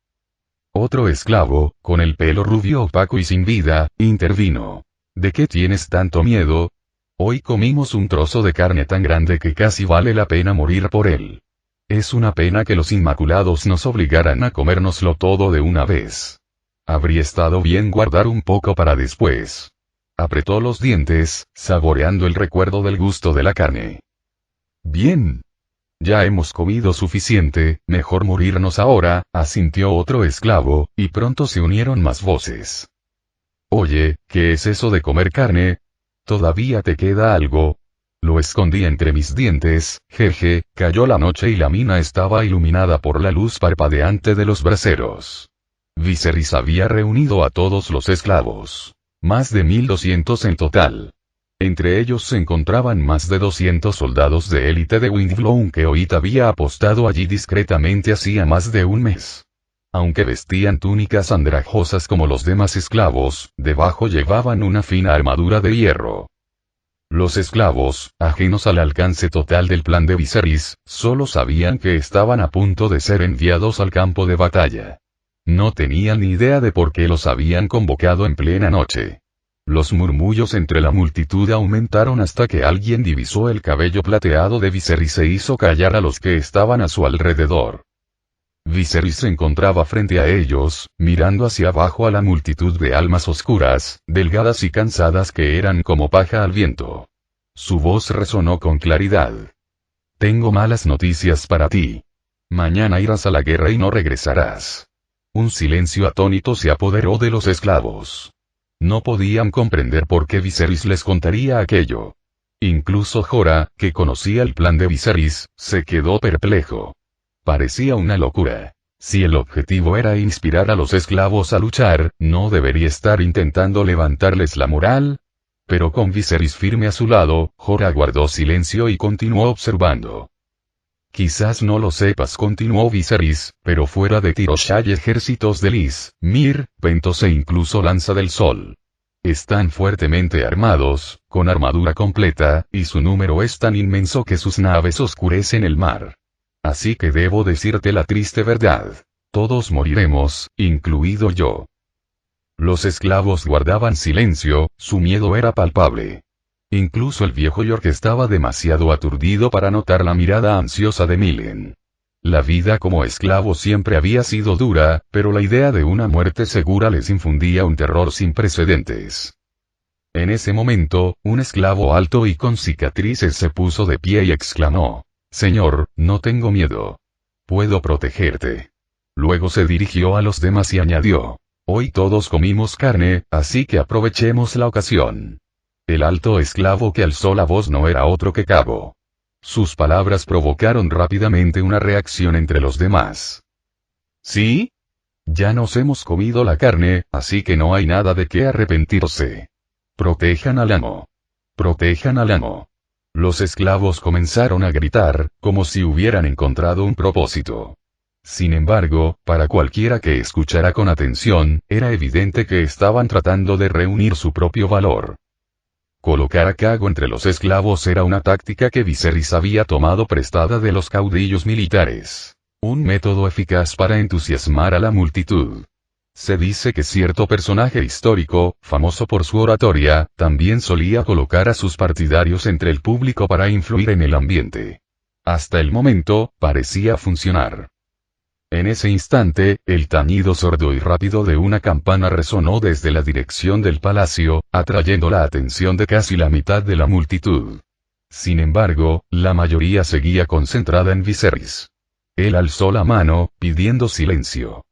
Otro esclavo, con el pelo rubio opaco y sin vida, intervino. ¿De qué tienes tanto miedo? Hoy comimos un trozo de carne tan grande que casi vale la pena morir por él. Es una pena que los Inmaculados nos obligaran a comérnoslo todo de una vez. Habría estado bien guardar un poco para después. Apretó los dientes, saboreando el recuerdo del gusto de la carne. Bien. Ya hemos comido suficiente, mejor morirnos ahora, asintió otro esclavo, y pronto se unieron más voces. Oye, ¿qué es eso de comer carne? ¿Todavía te queda algo? Lo escondí entre mis dientes, jeje. Cayó la noche y la mina estaba iluminada por la luz parpadeante de los braseros. Viserys había reunido a todos los esclavos. Más de 1200 en total. Entre ellos se encontraban más de 200 soldados de élite de Windflown que Oit había apostado allí discretamente hacía más de un mes. Aunque vestían túnicas andrajosas como los demás esclavos, debajo llevaban una fina armadura de hierro. Los esclavos, ajenos al alcance total del plan de Viserys, solo sabían que estaban a punto de ser enviados al campo de batalla. No tenían ni idea de por qué los habían convocado en plena noche. Los murmullos entre la multitud aumentaron hasta que alguien divisó el cabello plateado de Viserys e hizo callar a los que estaban a su alrededor. Viserys se encontraba frente a ellos, mirando hacia abajo a la multitud de almas oscuras, delgadas y cansadas que eran como paja al viento. Su voz resonó con claridad. Tengo malas noticias para ti. Mañana irás a la guerra y no regresarás. Un silencio atónito se apoderó de los esclavos. No podían comprender por qué Viserys les contaría aquello. Incluso Jorah, que conocía el plan de Viserys, se quedó perplejo. Parecía una locura. Si el objetivo era inspirar a los esclavos a luchar, ¿no debería estar intentando levantarles la moral? Pero con Viserys firme a su lado, Jorah guardó silencio y continuó observando. Quizás no lo sepas, continuó Viserys, pero fuera de Tirosh hay ejércitos de Lys, Mir, Pentos e incluso Lanza del Sol. Están fuertemente armados, con armadura completa, y su número es tan inmenso que sus naves oscurecen el mar. Así que debo decirte la triste verdad. Todos moriremos, incluido yo. Los esclavos guardaban silencio, su miedo era palpable. Incluso el viejo York estaba demasiado aturdido para notar la mirada ansiosa de Milen. La vida como esclavo siempre había sido dura, pero la idea de una muerte segura les infundía un terror sin precedentes. En ese momento, un esclavo alto y con cicatrices se puso de pie y exclamó: Señor, no tengo miedo. Puedo protegerte. Luego se dirigió a los demás y añadió: Hoy todos comimos carne, así que aprovechemos la ocasión. El alto esclavo que alzó la voz no era otro que Cabo. Sus palabras provocaron rápidamente una reacción entre los demás. ¿Sí? Ya nos hemos comido la carne, así que no hay nada de qué arrepentirse. Protejan al amo. Protejan al amo. Los esclavos comenzaron a gritar, como si hubieran encontrado un propósito. Sin embargo, para cualquiera que escuchara con atención, era evidente que estaban tratando de reunir su propio valor. Colocar a Cago entre los esclavos era una táctica que Viserys había tomado prestada de los caudillos militares. Un método eficaz para entusiasmar a la multitud. Se dice que cierto personaje histórico, famoso por su oratoria, también solía colocar a sus partidarios entre el público para influir en el ambiente. Hasta el momento, parecía funcionar. En ese instante, el tañido sordo y rápido de una campana resonó desde la dirección del palacio, atrayendo la atención de casi la mitad de la multitud. Sin embargo, la mayoría seguía concentrada en Viserys. Él alzó la mano, pidiendo silencio.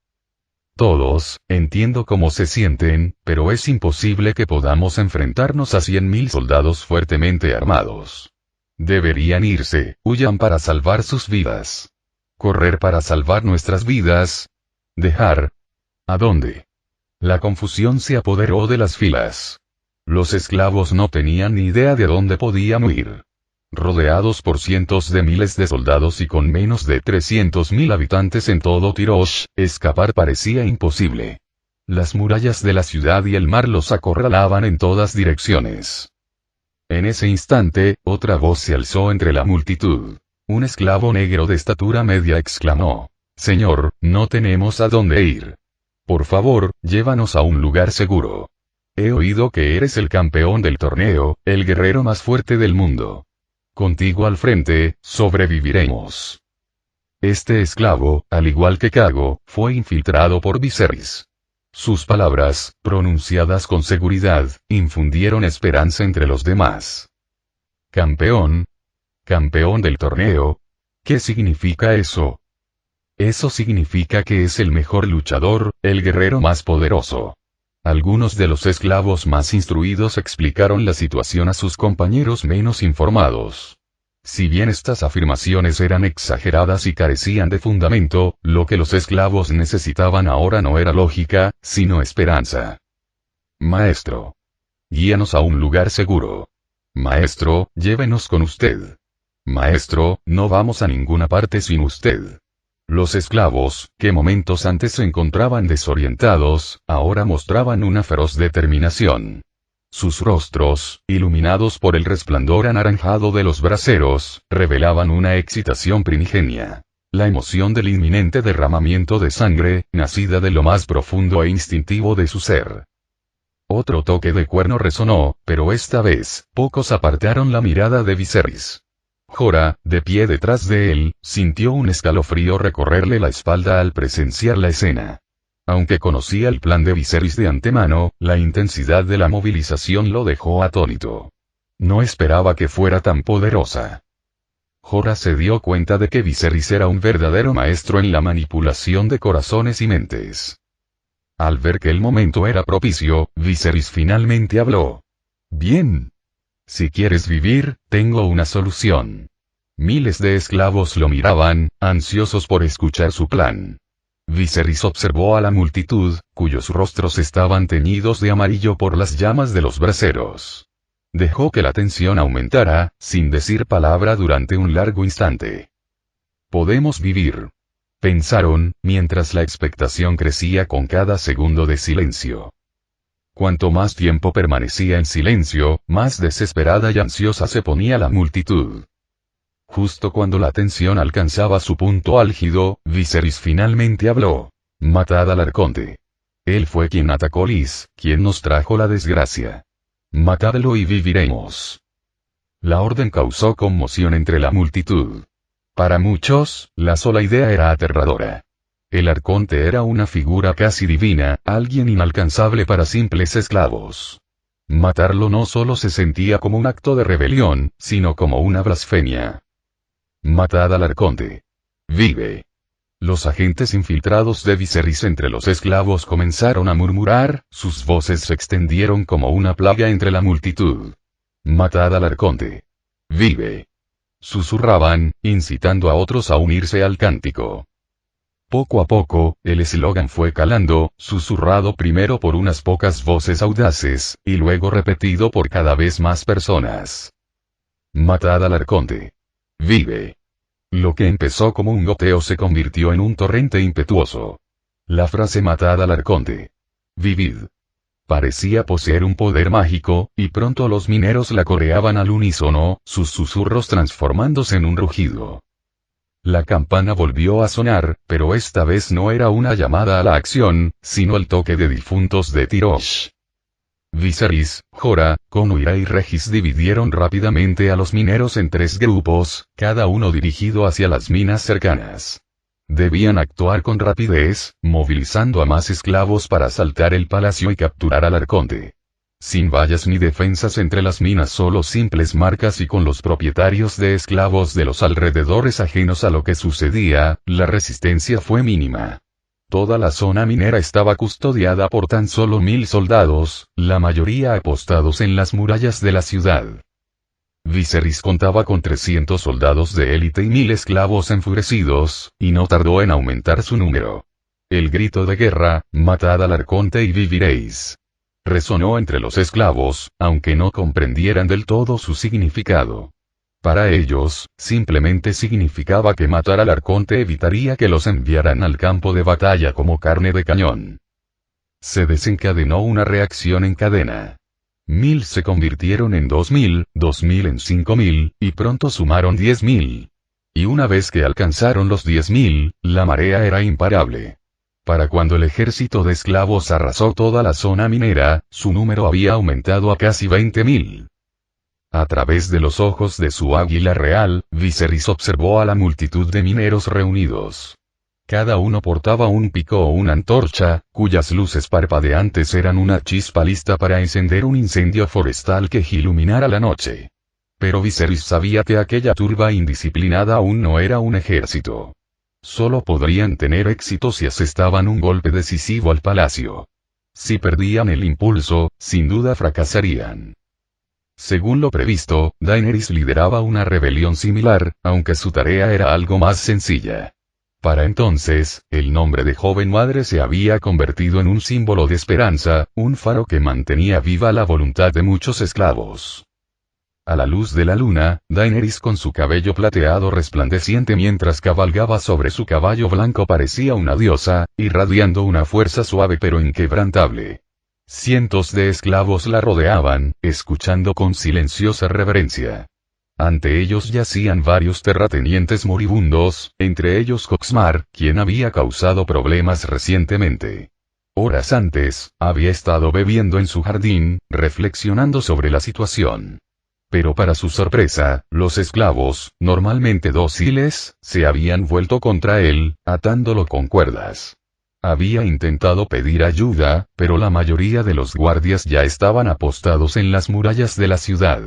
Todos, entiendo cómo se sienten, pero es imposible que podamos enfrentarnos a 100.000 soldados fuertemente armados. Deberían irse, huyan para salvar sus vidas. Correr para salvar nuestras vidas. Dejar. ¿A dónde? La confusión se apoderó de las filas. Los esclavos no tenían ni idea de dónde podían huir. Rodeados por cientos de miles de soldados y con menos de 300.000 habitantes en todo Tirosh, escapar parecía imposible. Las murallas de la ciudad y el mar los acorralaban en todas direcciones. En ese instante, otra voz se alzó entre la multitud. Un esclavo negro de estatura media exclamó: «Señor, no tenemos a dónde ir. Por favor, llévanos a un lugar seguro. He oído que eres el campeón del torneo, el guerrero más fuerte del mundo. Contigo al frente, sobreviviremos». Este esclavo, al igual que Kago, fue infiltrado por Viserys. Sus palabras, pronunciadas con seguridad, infundieron esperanza entre los demás. «Campeón. Campeón del torneo. ¿Qué significa eso?» Eso significa que es el mejor luchador, el guerrero más poderoso. Algunos de los esclavos más instruidos explicaron la situación a sus compañeros menos informados. Si bien estas afirmaciones eran exageradas y carecían de fundamento, lo que los esclavos necesitaban ahora no era lógica, sino esperanza. «Maestro. Guíanos a un lugar seguro. Maestro, llévenos con usted. Maestro, no vamos a ninguna parte sin usted». Los esclavos, que momentos antes se encontraban desorientados, ahora mostraban una feroz determinación. Sus rostros, iluminados por el resplandor anaranjado de los braseros, revelaban una excitación primigenia. La emoción del inminente derramamiento de sangre, nacida de lo más profundo e instintivo de su ser. Otro toque de cuerno resonó, pero esta vez, pocos apartaron la mirada de Viserys. Jorah, de pie detrás de él, sintió un escalofrío recorrerle la espalda al presenciar la escena. Aunque conocía el plan de Viserys de antemano, la intensidad de la movilización lo dejó atónito. No esperaba que fuera tan poderosa. Jorah se dio cuenta de que Viserys era un verdadero maestro en la manipulación de corazones y mentes. Al ver que el momento era propicio, Viserys finalmente habló. «Bien. Si quieres vivir, tengo una solución». Miles de esclavos lo miraban, ansiosos por escuchar su plan. Viserys observó a la multitud, cuyos rostros estaban teñidos de amarillo por las llamas de los braseros. Dejó que la tensión aumentara, sin decir palabra durante un largo instante. «Podemos vivir», pensaron, mientras la expectación crecía con cada segundo de silencio. Cuanto más tiempo permanecía en silencio, más desesperada y ansiosa se ponía la multitud. Justo cuando la tensión alcanzaba su punto álgido, Viserys finalmente habló. «Matad al arconte. Él fue quien atacó Lys, quien nos trajo la desgracia. Matadlo y viviremos». La orden causó conmoción entre la multitud. Para muchos, la sola idea era aterradora. El arconte era una figura casi divina, alguien inalcanzable para simples esclavos. Matarlo no solo se sentía como un acto de rebelión, sino como una blasfemia. «Matad al arconte. Vive». Los agentes infiltrados de Viserys entre los esclavos comenzaron a murmurar, sus voces se extendieron como una plaga entre la multitud. «Matad al arconte. Vive». Susurraban, incitando a otros a unirse al cántico. Poco a poco, el eslogan fue calando, susurrado primero por unas pocas voces audaces, y luego repetido por cada vez más personas. «Matad al arconte. Vive». Lo que empezó como un goteo se convirtió en un torrente impetuoso. La frase «Matad al arconte. Vivid» parecía poseer un poder mágico, y pronto los mineros la coreaban al unísono, sus susurros transformándose en un rugido. La campana volvió a sonar, pero esta vez no era una llamada a la acción, sino el toque de difuntos de Tirosh. Viserys, Jorah, Conuira y Regis dividieron rápidamente a los mineros en 3 grupos, cada uno dirigido hacia las minas cercanas. Debían actuar con rapidez, movilizando a más esclavos para asaltar el palacio y capturar al arconte. Sin vallas ni defensas entre las minas, solo simples marcas y con los propietarios de esclavos de los alrededores ajenos a lo que sucedía, la resistencia fue mínima. Toda la zona minera estaba custodiada por tan solo 1000 soldados, la mayoría apostados en las murallas de la ciudad. Viserys contaba con 300 soldados de élite y 1000 esclavos enfurecidos, y no tardó en aumentar su número. El grito de guerra, matad al arconte y viviréis, resonó entre los esclavos, aunque no comprendieran del todo su significado. Para ellos, simplemente significaba que matar al arconte evitaría que los enviaran al campo de batalla como carne de cañón. Se desencadenó una reacción en cadena. 1000 se convirtieron en 2000, 2000 en 5000, y pronto sumaron 10.000. Y una vez que alcanzaron los 10.000, la marea era imparable. Para cuando el ejército de esclavos arrasó toda la zona minera, su número había aumentado a casi 20.000. A través de los ojos de su águila real, Viserys observó a la multitud de mineros reunidos. Cada uno portaba un pico o una antorcha, cuyas luces parpadeantes eran una chispa lista para encender un incendio forestal que iluminara la noche. Pero Viserys sabía que aquella turba indisciplinada aún no era un ejército. Solo podrían tener éxito si asestaban un golpe decisivo al palacio. Si perdían el impulso, sin duda fracasarían. Según lo previsto, Daenerys lideraba una rebelión similar, aunque su tarea era algo más sencilla. Para entonces, el nombre de joven madre se había convertido en un símbolo de esperanza, un faro que mantenía viva la voluntad de muchos esclavos. A la luz de la luna, Daenerys con su cabello plateado resplandeciente mientras cabalgaba sobre su caballo blanco parecía una diosa, irradiando una fuerza suave pero inquebrantable. Cientos de esclavos la rodeaban, escuchando con silenciosa reverencia. Ante ellos yacían varios terratenientes moribundos, entre ellos Coxmar, quien había causado problemas recientemente. Horas antes, había estado bebiendo en su jardín, reflexionando sobre la situación. Pero para su sorpresa, los esclavos, normalmente dóciles, se habían vuelto contra él, atándolo con cuerdas. Había intentado pedir ayuda, pero la mayoría de los guardias ya estaban apostados en las murallas de la ciudad.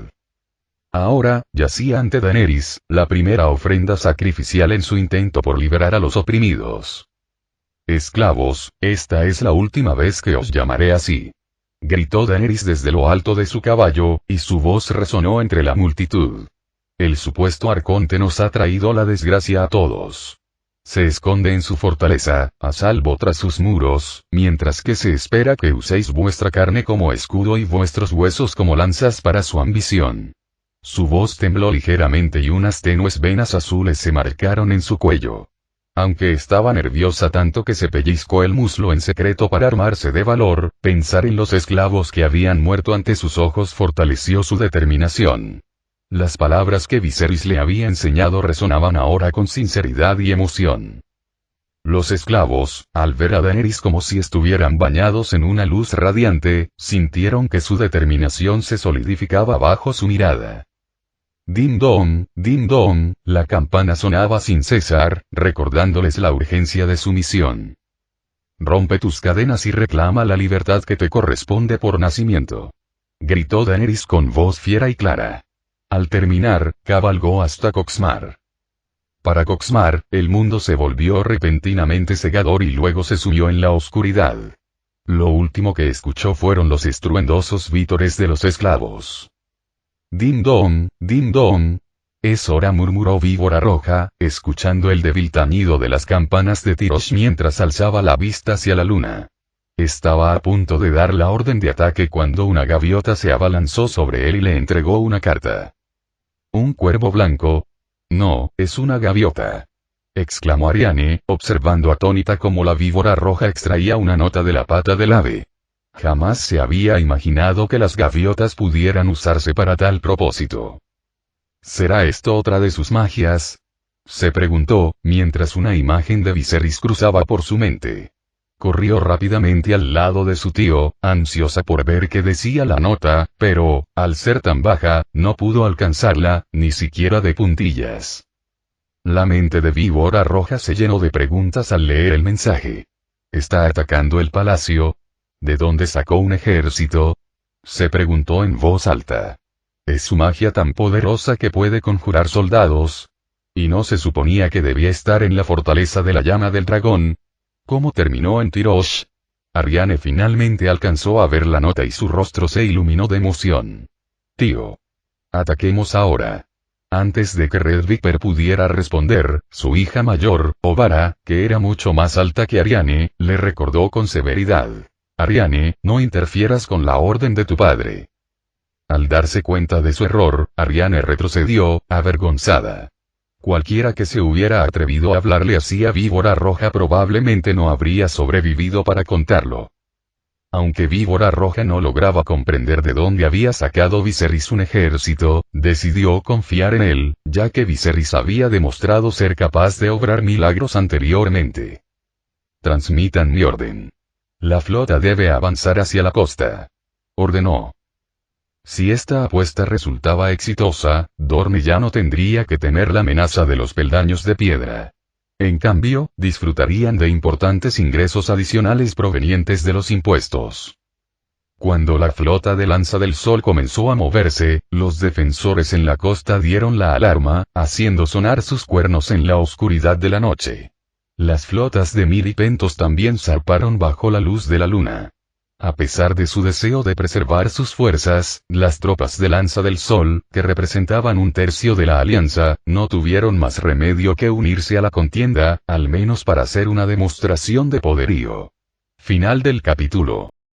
Ahora, yacía ante Daenerys, la primera ofrenda sacrificial en su intento por liberar a los oprimidos. Esclavos, esta es la última vez que os llamaré así, gritó Daenerys desde lo alto de su caballo, y su voz resonó entre la multitud. El supuesto arconte nos ha traído la desgracia a todos. Se esconde en su fortaleza, a salvo tras sus muros, mientras que se espera que uséis vuestra carne como escudo y vuestros huesos como lanzas para su ambición. Su voz tembló ligeramente y unas tenues venas azules se marcaron en su cuello. Aunque estaba nerviosa tanto que se pellizcó el muslo en secreto para armarse de valor, pensar en los esclavos que habían muerto ante sus ojos fortaleció su determinación. Las palabras que Viserys le había enseñado resonaban ahora con sinceridad y emoción. Los esclavos, al ver a Daenerys como si estuvieran bañados en una luz radiante, sintieron que su determinación se solidificaba bajo su mirada. Ding dong, la campana sonaba sin cesar, recordándoles la urgencia de su misión. Rompe tus cadenas y reclama la libertad que te corresponde por nacimiento, gritó Daenerys con voz fiera y clara. Al terminar, cabalgó hasta Coxmar. Para Coxmar, el mundo se volvió repentinamente cegador y luego se sumió en la oscuridad. Lo último que escuchó fueron los estruendosos vítores de los esclavos. Ding dong, es hora, murmuró Víbora Roja, escuchando el débil tañido de las campanas de Tyrosh mientras alzaba la vista hacia la luna. Estaba a punto de dar la orden de ataque cuando una gaviota se abalanzó sobre él y le entregó una carta. ¿Un cuervo blanco? No, es una gaviota, exclamó Arianne, observando atónita cómo la víbora roja extraía una nota de la pata del ave. Jamás se había imaginado que las gaviotas pudieran usarse para tal propósito. ¿Será esto otra de sus magias?, se preguntó, mientras una imagen de Viserys cruzaba por su mente. Corrió rápidamente al lado de su tío, ansiosa por ver qué decía la nota, pero, al ser tan baja, no pudo alcanzarla, ni siquiera de puntillas. La mente de Víbora Roja se llenó de preguntas al leer el mensaje. ¿Está atacando el palacio? ¿De dónde sacó un ejército? Se preguntó en voz alta. ¿Es su magia tan poderosa que puede conjurar soldados? ¿Y no se suponía que debía estar en la fortaleza de la llama del dragón? ¿Cómo terminó en Tirosh? Ariane finalmente alcanzó a ver la nota y su rostro se iluminó de emoción. Tío. Ataquemos ahora. Antes de que Red Viper pudiera responder, su hija mayor, Obara, que era mucho más alta que Ariane, le recordó con severidad. Ariane, no interfieras con la orden de tu padre. Al darse cuenta de su error, Ariane retrocedió, avergonzada. Cualquiera que se hubiera atrevido a hablarle así a Víbora Roja probablemente no habría sobrevivido para contarlo. Aunque Víbora Roja no lograba comprender de dónde había sacado Viserys un ejército, decidió confiar en él, ya que Viserys había demostrado ser capaz de obrar milagros anteriormente. Transmitan mi orden. La flota debe avanzar hacia la costa. Ordenó. Si esta apuesta resultaba exitosa, Dorne ya no tendría que temer la amenaza de los peldaños de piedra. En cambio, disfrutarían de importantes ingresos adicionales provenientes de los impuestos. Cuando la flota de Lanza del Sol comenzó a moverse, los defensores en la costa dieron la alarma, haciendo sonar sus cuernos en la oscuridad de la noche. Las flotas de Mir y Pentos también zarparon bajo la luz de la luna. A pesar de su deseo de preservar sus fuerzas, las tropas de Lanza del Sol, que representaban un tercio de la alianza, no tuvieron más remedio que unirse a la contienda, al menos para hacer una demostración de poderío. Final del capítulo.